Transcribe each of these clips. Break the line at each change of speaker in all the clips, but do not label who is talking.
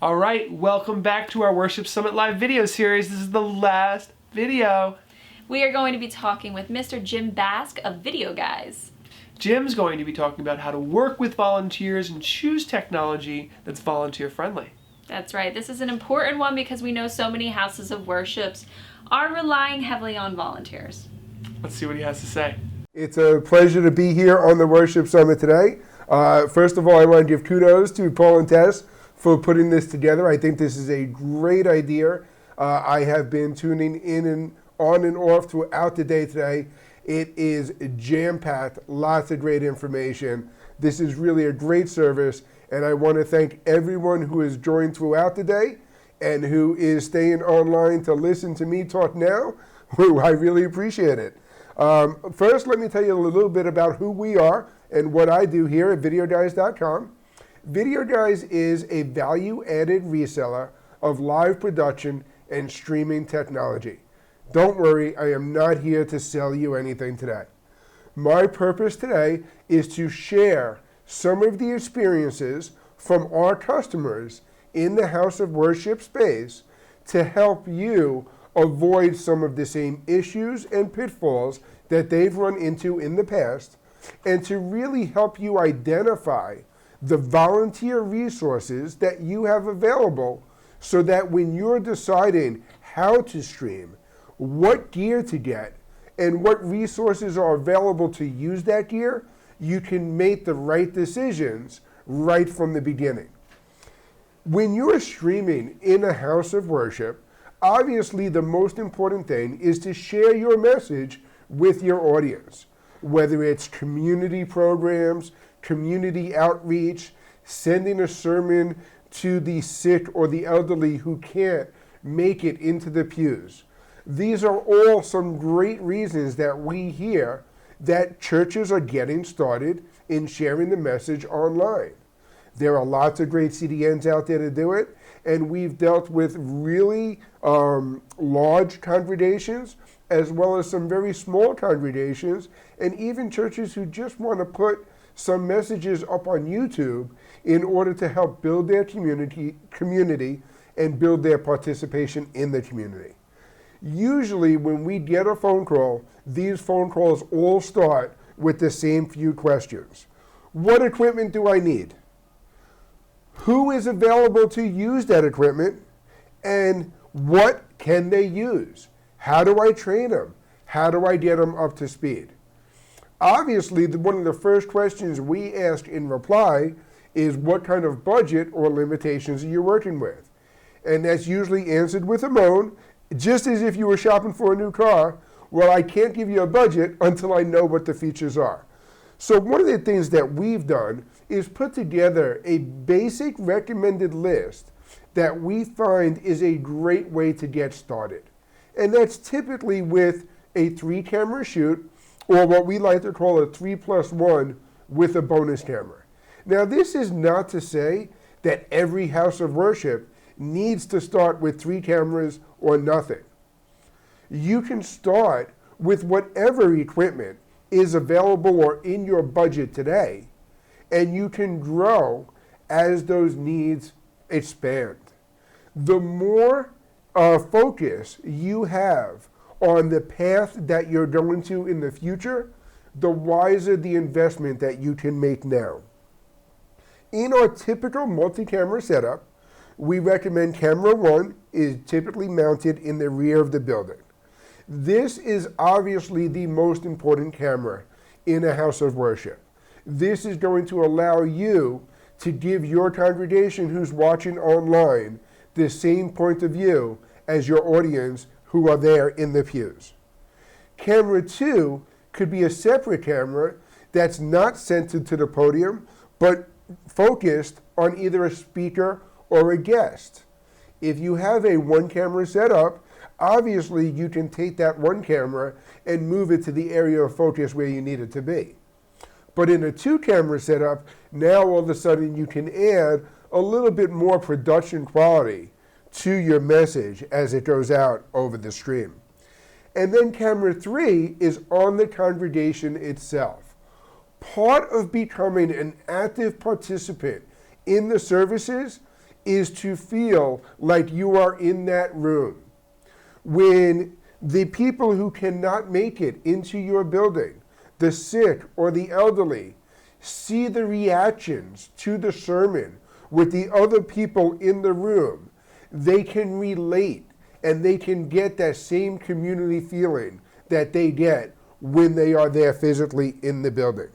All right, welcome back to our Worship Summit Live video series. This is the last video.
We are going to be talking with Mr. Jim Bask of Video Guys.
Jim's going to be talking about how to work with volunteers and choose technology that's volunteer friendly.
That's right. This is an important one because we know so many houses of worships are relying heavily on volunteers.
Let's see what he has to say.
It's a pleasure to be here on the Worship Summit today. First of all, I want to give kudos to Paul and Tess for putting this together. I think this is a great idea. I have been tuning in and on and off throughout the day today. It is jam-packed, lots of great information. This is really a great service, and I want to thank everyone who has joined throughout the day and who is staying online to listen to me talk now. I really appreciate it. First, let me tell you a little bit about who we are and what I do here at VideoGuys.com. Video Guys is a value-added reseller of live production and streaming technology. Don't worry, I am not here to sell you anything today. My purpose today is to share some of the experiences from our customers in the house of worship space to help you avoid some of the same issues and pitfalls that they've run into in the past, and to really help you identify the volunteer resources that you have available so that when you're deciding how to stream, what gear to get, and what resources are available to use that gear, you can make the right decisions right from the beginning. When you're streaming in a house of worship, obviously the most important thing is to share your message with your audience, whether it's community programs, community outreach, sending a sermon to the sick or the elderly who can't make it into the pews. These are all some great reasons that we hear that churches are getting started in sharing the message online. There are lots of great CDNs out there to do it, and we've dealt with really large congregations as well as some very small congregations, and even churches who just want to put some messages up on YouTube in order to help build their community and build their participation in the community. Usually when we get a phone call, these phone calls all start with the same few questions. What equipment do I need? Who is available to use that equipment? And what can they use? How do I train them? How do I get them up to speed? Obviously, one of the first questions we ask in reply is what kind of budget or limitations are you working with? And that's usually answered with a moan, just as if you were shopping for a new car. Well, I can't give you a budget until I know what the features are. So one of the things that we've done is put together a basic recommended list that we find is a great way to get started. And that's typically with a 3-camera shoot, or what we like to call a 3+1 with a bonus camera. Now, this is not to say that every house of worship needs to start with 3 cameras or nothing. You can start with whatever equipment is available or in your budget today, and you can grow as those needs expand. The more focus you have on the path that you're going to in the future, the wiser the investment that you can make now. In our typical multi-camera setup, we recommend camera 1 is typically mounted in the rear of the building. This is obviously the most important camera in a house of worship. This is going to allow you to give your congregation who's watching online the same point of view as your audience who are there in the pews. Camera 2 could be a separate camera that's not centered to the podium, but focused on either a speaker or a guest. If you have a 1-camera setup, obviously you can take that 1 camera and move it to the area of focus where you need it to be. But in a 2-camera setup, now all of a sudden you can add a little bit more production quality to your message as it goes out over the stream. And then camera 3 is on the congregation itself. Part of becoming an active participant in the services is to feel like you are in that room. When the people who cannot make it into your building, the sick or the elderly, see the reactions to the sermon with the other people in the room, they can relate and they can get that same community feeling that they get when they are there physically in the building.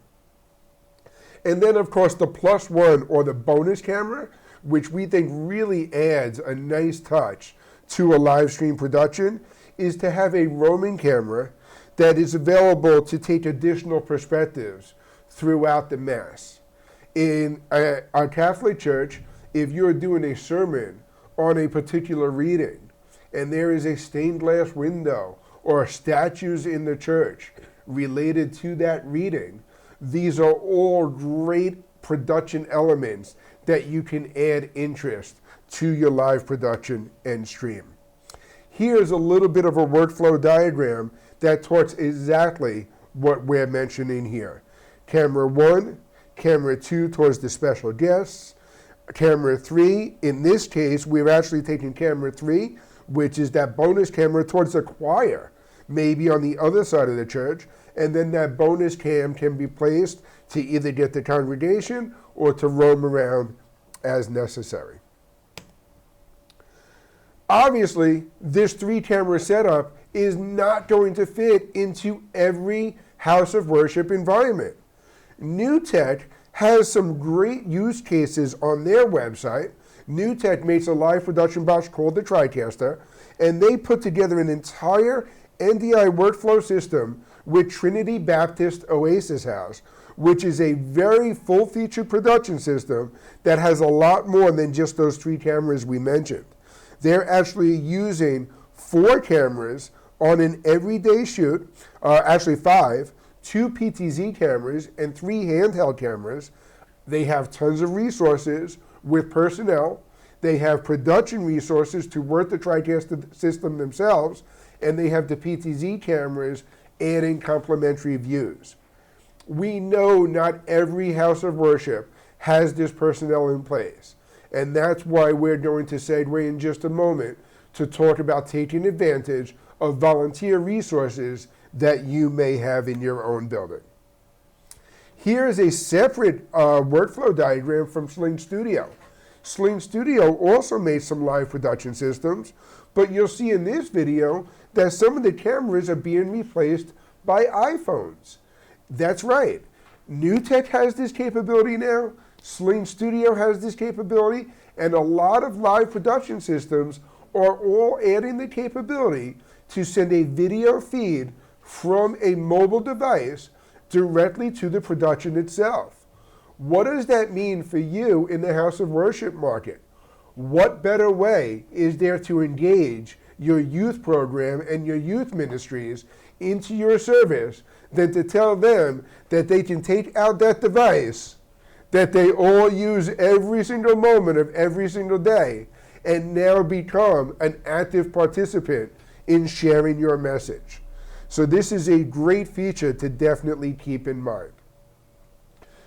And then, of course, the plus one or the bonus camera, which we think really adds a nice touch to a live stream production, is to have a roaming camera that is available to take additional perspectives throughout the Mass. In our Catholic Church, if you're doing a sermon on a particular reading, and there is a stained glass window or statues in the church related to that reading, these are all great production elements that you can add interest to your live production and stream. Here's a little bit of a workflow diagram that talks exactly what we're mentioning here. Camera 1, camera 2 towards the special guests, camera 3, in this case, we're actually taking camera 3, which is that bonus camera towards the choir, maybe on the other side of the church, and then that bonus cam can be placed to either get the congregation or to roam around as necessary. Obviously, this 3-camera setup is not going to fit into every house of worship environment. New Tech has some great use cases on their website. New Tech makes a live production box called the TriCaster, and they put together an entire NDI workflow system with Trinity Baptist Oasis House, which is a very full-featured production system that has a lot more than just those 3 cameras we mentioned. They're actually using 4 cameras on an everyday shoot, actually 5, 2 PTZ cameras and 3 handheld cameras. They have tons of resources with personnel. They have production resources to work the TriCaster system themselves, and they have the PTZ cameras adding complementary views. We know not every house of worship has this personnel in place, and that's why we're going to segue in just a moment to talk about taking advantage of volunteer resources that you may have in your own building. Here is a separate workflow diagram from Sling Studio. Sling Studio also made some live production systems, but you'll see in this video that some of the cameras are being replaced by iPhones. That's right. New Tech has this capability now, Sling Studio has this capability, and a lot of live production systems are all adding the capability to send a video feed from a mobile device directly to the production itself. What does that mean for you in the house of worship market? What better way is there to engage your youth program and your youth ministries into your service than to tell them that they can take out that device that they all use every single moment of every single day and now become an active participant in sharing your message. So this is a great feature to definitely keep in mind.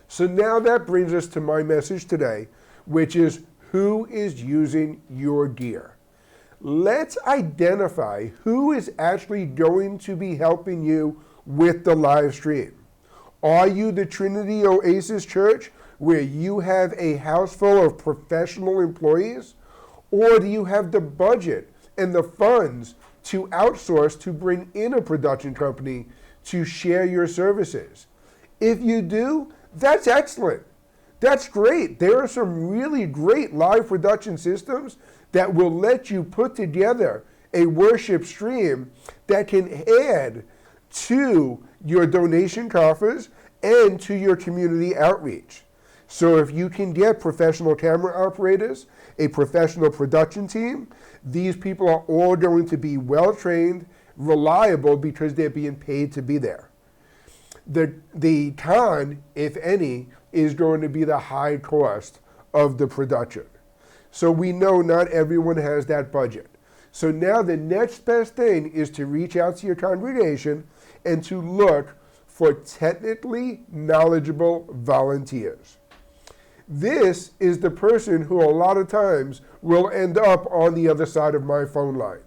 So now that brings us to my message today, which is who is using your gear. Let's identify who is actually going to be helping you with the live stream. Are you the Trinity Oasis Church where you have a house full of professional employees? Or do you have the budget and the funds to outsource to bring in a production company to share your services? If you do, that's excellent. That's great. There are some really great live production systems that will let you put together a worship stream that can add to your donation coffers and to your community outreach. So if you can get professional camera operators, a professional production team, these people are all going to be well-trained, reliable, because they're being paid to be there. The con, if any, is going to be the high cost of the production. So we know not everyone has that budget. So now the next best thing is to reach out to your congregation and to look for technically knowledgeable volunteers. This is the person who a lot of times will end up on the other side of my phone line.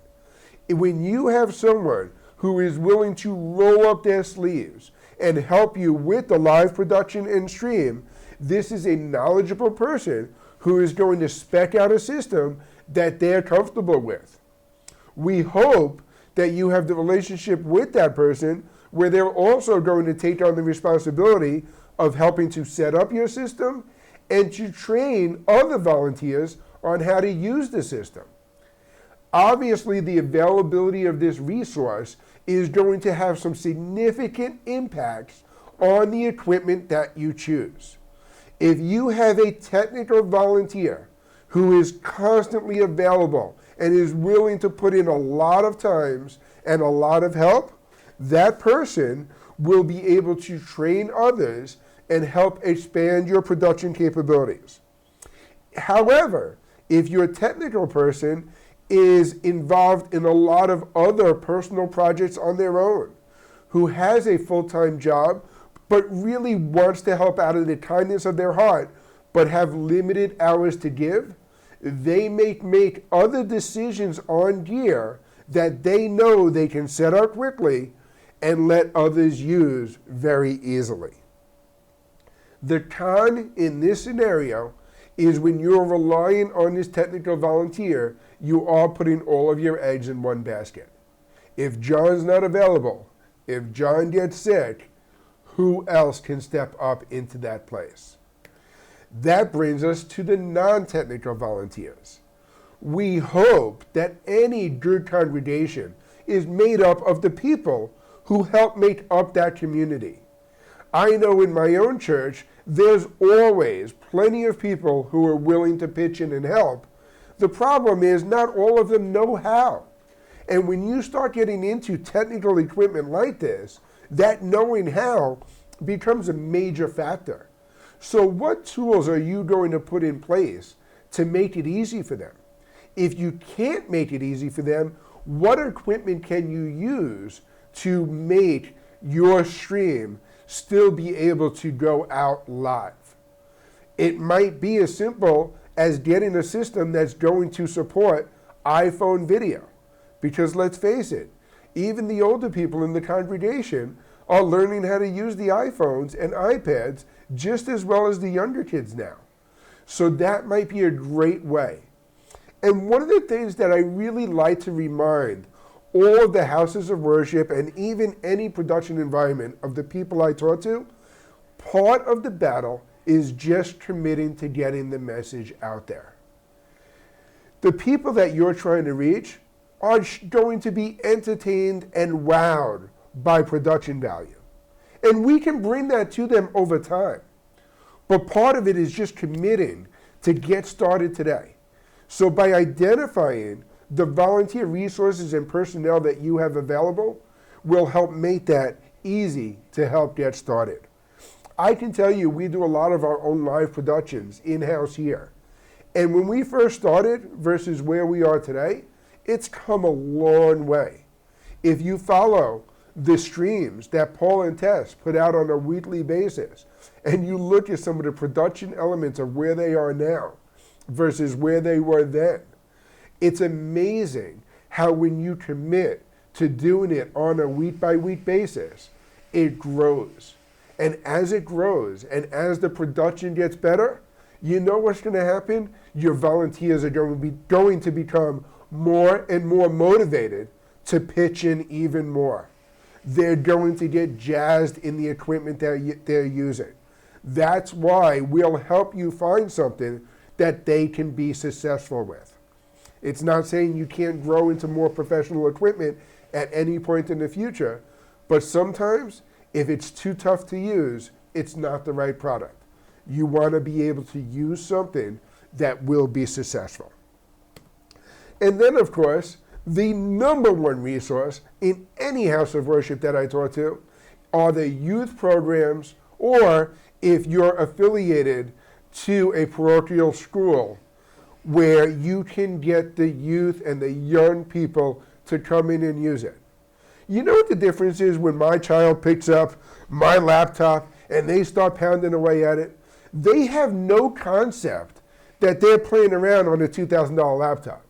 When you have someone who is willing to roll up their sleeves and help you with the live production and stream, this is a knowledgeable person who is going to spec out a system that they're comfortable with. We hope that you have the relationship with that person where they're also going to take on the responsibility of helping to set up your system and to train other volunteers on how to use the system. Obviously, the availability of this resource is going to have some significant impacts on the equipment that you choose. If you have a technical volunteer who is constantly available and is willing to put in a lot of times and a lot of help, that person will be able to train others and help expand your production capabilities. However, if your technical person is involved in a lot of other personal projects on their own, who has a full-time job, but really wants to help out of the kindness of their heart, but have limited hours to give, they may make other decisions on gear that they know they can set up quickly and let others use very easily. The con in this scenario is when you're relying on this technical volunteer, you are putting all of your eggs in one basket. If John's not available, if John gets sick, who else can step up into that place? That brings us to the non-technical volunteers. We hope that any good congregation is made up of the people who help make up that community. I know in my own church, there's always plenty of people who are willing to pitch in and help. The problem is not all of them know how. And when you start getting into technical equipment like this, that knowing how becomes a major factor. So what tools are you going to put in place to make it easy for them? If you can't make it easy for them, what equipment can you use to make your stream still be able to go out live? It might be as simple as getting a system that's going to support iPhone video. Because let's face it, even the older people in the congregation are learning how to use the iPhones and iPads just as well as the younger kids now. So that might be a great way. And one of the things that I really like to remind all of the houses of worship and even any production environment of the people I talk to, part of the battle is just committing to getting the message out there. The people that you're trying to reach are going to be entertained and wowed by production value. And we can bring that to them over time. But part of it is just committing to get started today. So by identifying the volunteer resources and personnel that you have available will help make that easy to help get started. I can tell you we do a lot of our own live productions in-house here. And when we first started versus where we are today, it's come a long way. If you follow the streams that Paul and Tess put out on a weekly basis, and you look at some of the production elements of where they are now versus where they were then, it's amazing how when you commit to doing it on a week-by-week basis, it grows. And as it grows, and as the production gets better, you know what's going to happen? Your volunteers are going to become more and more motivated to pitch in even more. They're going to get jazzed in the equipment that they're using. That's why we'll help you find something that they can be successful with. It's not saying you can't grow into more professional equipment at any point in the future, but sometimes if it's too tough to use, it's not the right product. You want to be able to use something that will be successful. And then, of course, the number one resource in any house of worship that I talk to are the youth programs, or if you're affiliated to a parochial school where you can get the youth and the young people to come in and use it. You know what the difference is when my child picks up my laptop and they start pounding away at it? They have no concept that they're playing around on a $2,000 laptop.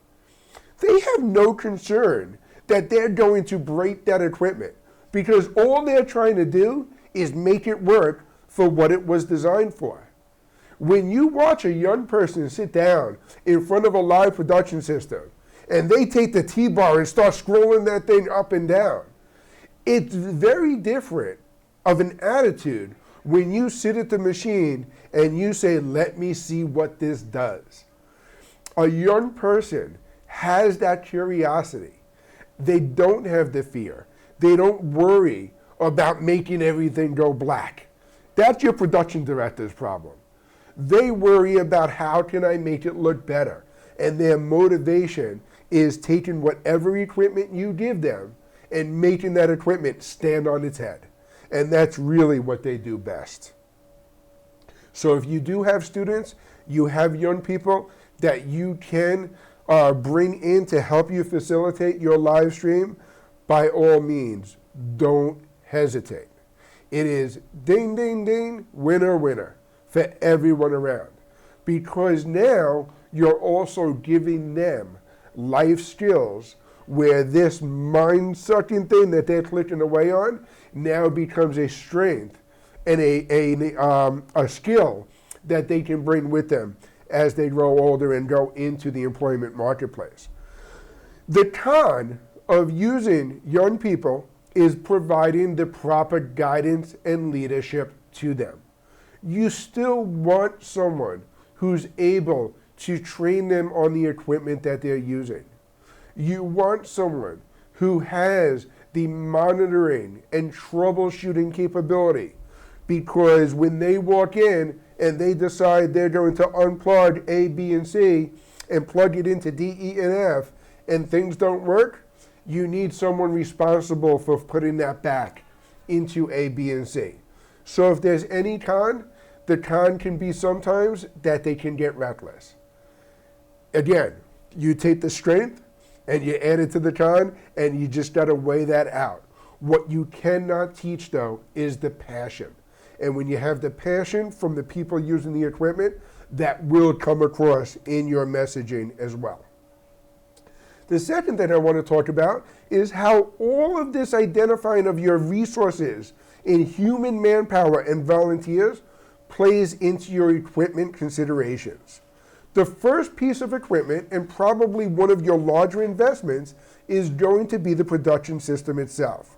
They have no concern that they're going to break that equipment, because all they're trying to do is make it work for what it was designed for. When you watch a young person sit down in front of a live production system and they take the T-bar and start scrolling that thing up and down, it's very different of an attitude when you sit at the machine and you say, let me see what this does. A young person has that curiosity. They don't have the fear. They don't worry about making everything go black. That's your production director's problem. They worry about how can I make it look better. And their motivation is taking whatever equipment you give them and making that equipment stand on its head. And that's really what they do best. So if you do have students, you have young people that you can bring in to help you facilitate your live stream, by all means, don't hesitate. It is ding, ding, ding, winner, winner for everyone around. Because now you're also giving them life skills where this mind-sucking thing that they're clicking away on now becomes a strength and a skill that they can bring with them as they grow older and go into the employment marketplace. The con of using young people is providing the proper guidance and leadership to them. You still want someone who's able to train them on the equipment that they're using. You want someone who has the monitoring and troubleshooting capability, because when they walk in and they decide they're going to unplug A, B, and C and plug it into D, E, and F, and things don't work, you need someone responsible for putting that back into A, B, and C. So if there's any con, the con can be sometimes that they can get reckless. Again, you take the strength and you add it to the con, and you just got to weigh that out. What you cannot teach, though, is the passion. And when you have the passion from the people using the equipment, that will come across in your messaging as well. The second thing I want to talk about is how all of this identifying of your resources in human manpower and volunteers plays into your equipment considerations. The first piece of equipment, and probably one of your larger investments, is going to be the production system itself.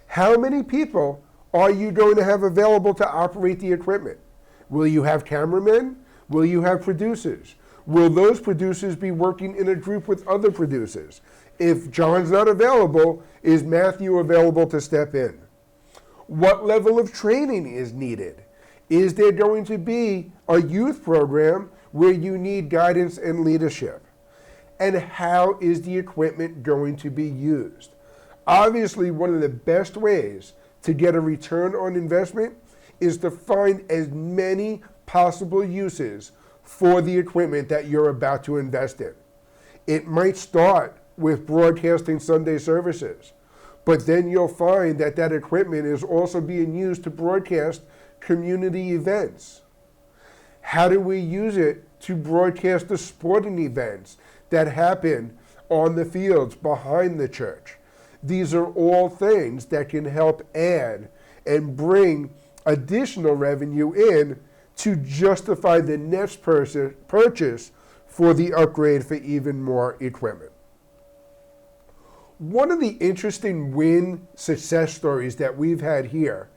How many people are you going to have available to operate the equipment? Will you have cameramen? Will you have producers? Will those producers be working in a group with other producers? If John's not available, is Matthew available to step in? What level of training is needed? Is there going to be a youth program where you need guidance and leadership? And how is the equipment going to be used? Obviously, one of the best ways to get a return on investment is to find as many possible uses for the equipment that you're about to invest in. It might start with broadcasting Sunday services, but then you'll find that that equipment is also being used to broadcast community events. How do we use it to broadcast the sporting events that happen on the fields behind the church? These are all things that can help add and bring additional revenue in to justify the next purchase for the upgrade for even more equipment. One of the interesting win success stories that we've had here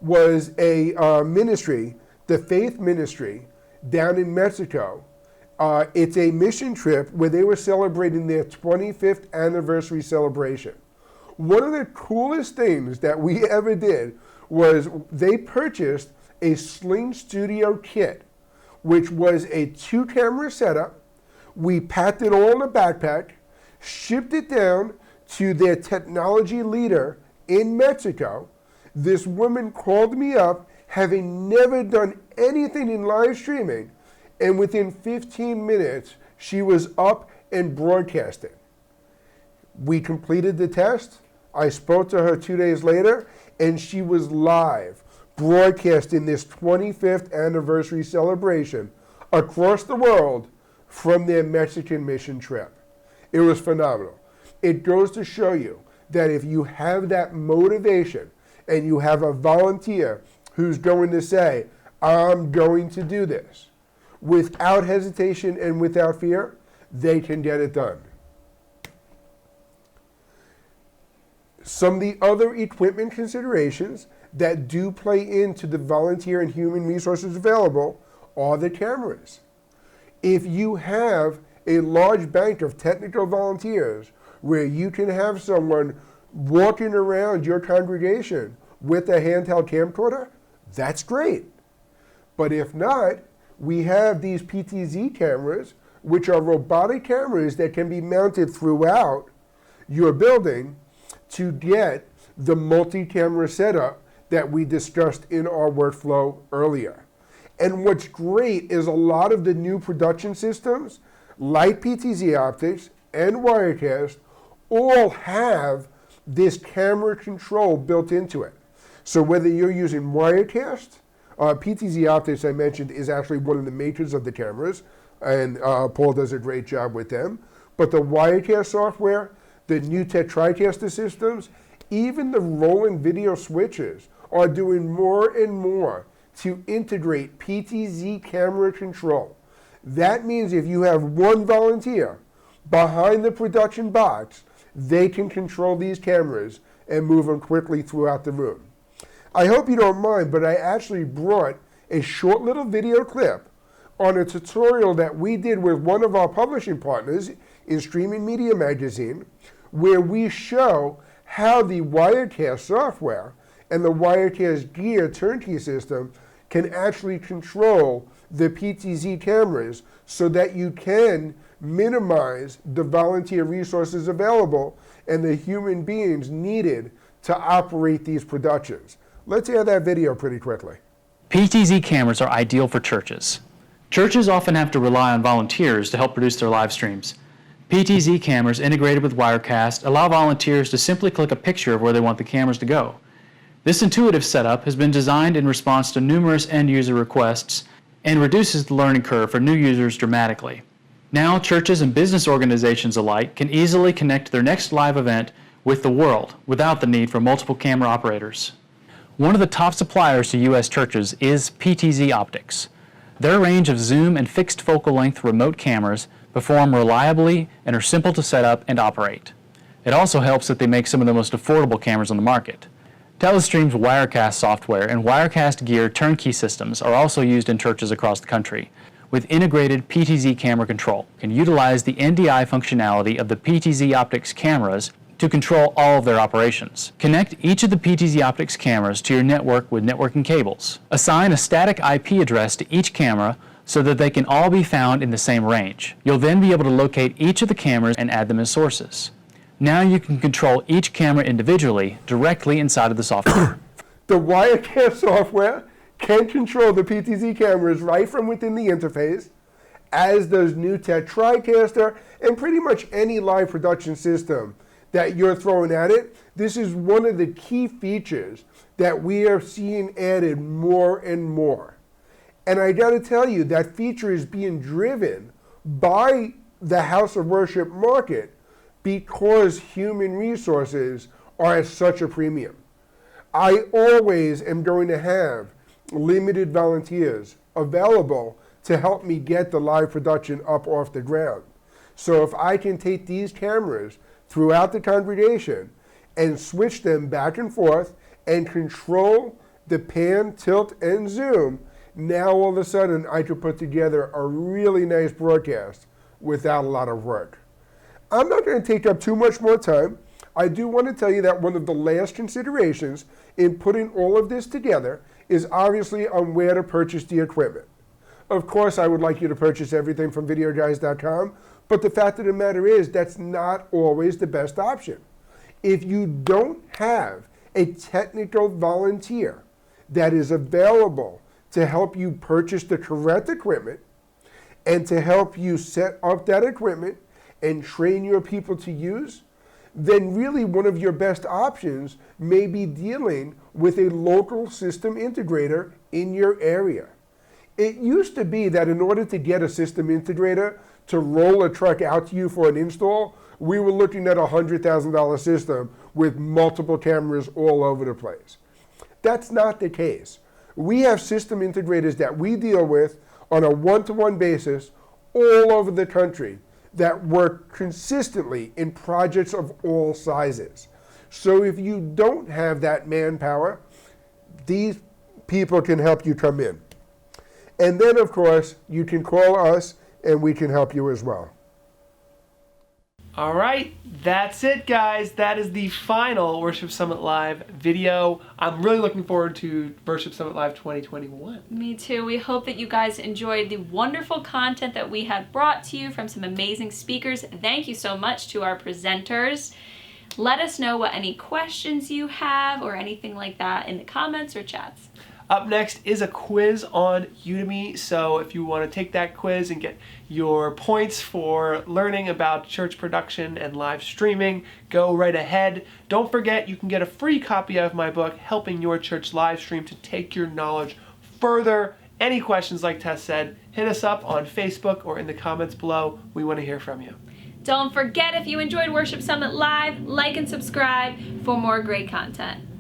was a ministry, the Faith Ministry, down in Mexico. It's a mission trip where they were celebrating their 25th anniversary celebration. One of the coolest things that we ever did was they purchased a Sling Studio kit, which was a 2-camera setup. We packed it all in a backpack, shipped it down to their technology leader in Mexico. This woman called me up, having never done anything in live streaming, and within 15 minutes, she was up and broadcasting. We completed the test. I spoke to her 2 days later, and she was live, broadcasting this 25th anniversary celebration across the world from their Mexican mission trip. It was phenomenal. It goes to show you that if you have that motivation and you have a volunteer who's going to say, I'm going to do this, without hesitation and without fear, they can get it done. Some of the other equipment considerations that do play into the volunteer and human resources available are the cameras. If you have a large bank of technical volunteers where you can have someone walking around your congregation with a handheld camcorder, that's great. But if not, we have these PTZ cameras, which are robotic cameras that can be mounted throughout your building to get the multi-camera setup that we discussed in our workflow earlier. And what's great is a lot of the new production systems, like PTZOptics and Wirecast, all have this camera control built into it. So whether you're using Wirecast, PTZOptics, I mentioned, is actually one of the makers of the cameras, and Paul does a great job with them. But the Wirecast software, the new TriCaster systems, even the rolling video switches are doing more and more to integrate PTZ camera control. That means if you have one volunteer behind the production box, they can control these cameras and move them quickly throughout the room. I hope you don't mind, but I actually brought a short little video clip on a tutorial that we did with one of our publishing partners in Streaming Media Magazine, where we show how the Wirecast software and the Wirecast Gear turnkey system can actually control the PTZ cameras so that you can minimize the volunteer resources available and the human beings needed to operate these productions. Let's air that video pretty quickly.
PTZ cameras are ideal for churches. Churches often have to rely on volunteers to help produce their live streams. PTZ cameras integrated with Wirecast allow volunteers to simply click a picture of where they want the cameras to go. This intuitive setup has been designed in response to numerous end-user requests and reduces the learning curve for new users dramatically. Now, churches and business organizations alike can easily connect their next live event with the world without the need for multiple camera operators. One of the top suppliers to U.S. churches is PTZOptics. Their range of zoom and fixed focal length remote cameras perform reliably and are simple to set up and operate. It also helps that they make some of the most affordable cameras on the market. Telestream's Wirecast software and Wirecast Gear turnkey systems are also used in churches across the country. With integrated PTZ camera control, can utilize the NDI functionality of the PTZOptics cameras to control all of their operations. Connect each of the PTZOptics cameras to your network with networking cables. Assign a static IP address to each camera so that they can all be found in the same range. You'll then be able to locate each of the cameras and add them as sources. Now you can control each camera individually directly inside of the software.
The Wirecast software can control the PTZ cameras right from within the interface, as does new TriCaster and pretty much any live production system that you're throwing at it. This is one of the key features that we are seeing added more and more. And I got to tell you, that feature is being driven by the house of worship market because human resources are at such a premium. I always am going to have limited volunteers available to help me get the live production up off the ground. So if I can take these cameras throughout the congregation and switch them back and forth and control the pan, tilt, and zoom, now all of a sudden I could put together a really nice broadcast without a lot of work. I'm not going to take up too much more time. I do want to tell you that one of the last considerations in putting all of this together is obviously on where to purchase the equipment. Of course, I would like you to purchase everything from videoguys.com, but the fact of the matter is that's not always the best option. If you don't have a technical volunteer that is available to help you purchase the correct equipment and to help you set up that equipment and train your people to use, then really one of your best options may be dealing with a local system integrator in your area. It used to be that in order to get a system integrator to roll a truck out to you for an install, we were looking at a $100,000 system with multiple cameras all over the place. That's not the case. We have system integrators that we deal with on a one-to-one basis all over the country that work consistently in projects of all sizes. So if you don't have that manpower, these people can help you come in. And then, of course, you can call us and we can help you as well.
All right, that's it, guys. That is the final Worship Summit Live video. I'm really looking forward to Worship Summit Live 2021.
Me too. We hope that you guys enjoyed the wonderful content that we have brought to you from some amazing speakers. Thank you so much to our presenters. Let us know what any questions you have or anything like that in the comments or chats.
Up next is a quiz on Udemy, so if you want to take that quiz and get your points for learning about church production and live streaming, go right ahead. Don't forget, you can get a free copy of my book, Helping Your Church Live Stream, to take your knowledge further. Any questions, like Tess said, hit us up on Facebook or in the comments below. We want to hear from you.
Don't forget, if you enjoyed Worship Summit Live, like and subscribe for more great content.